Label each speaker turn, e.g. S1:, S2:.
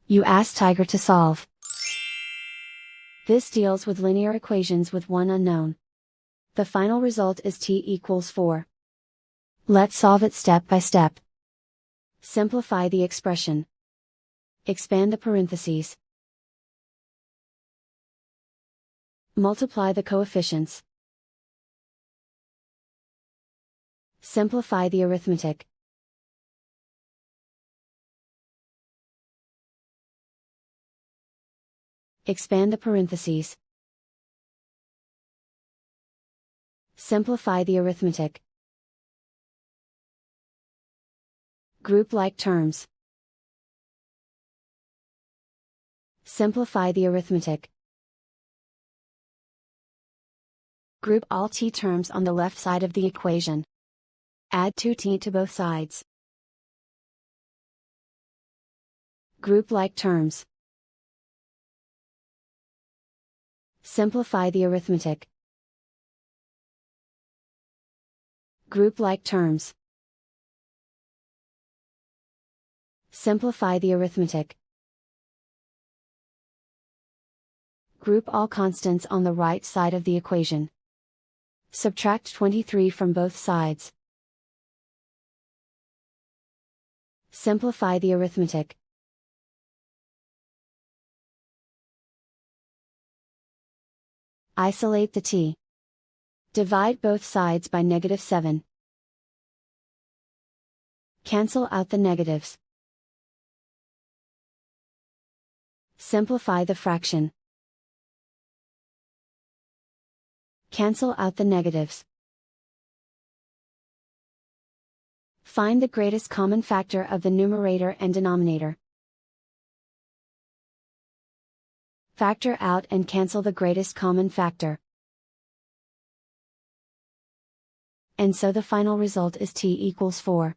S1: You ask Tiger to solve. This deals with linear equations with one unknown. The final result is t equals 4. Let's solve it step by step. Simplify the expression. Expand the parentheses. Multiply the coefficients. Simplify the arithmetic. Expand the parentheses. Simplify the arithmetic. Group like terms. Simplify the arithmetic. Group all t terms on the left side of the equation. Add 2t to both sides. Group like terms. Simplify the arithmetic. Group like terms. Simplify the arithmetic. Group all constants on the right side of the equation. Subtract 23 from both sides. Simplify the arithmetic. Isolate the t. Divide both sides by -7. Cancel out the negatives. Simplify the fraction. Cancel out the negatives. Find the greatest common factor of the numerator and denominator. Factor out and cancel the greatest common factor. And so the final result is t equals 4.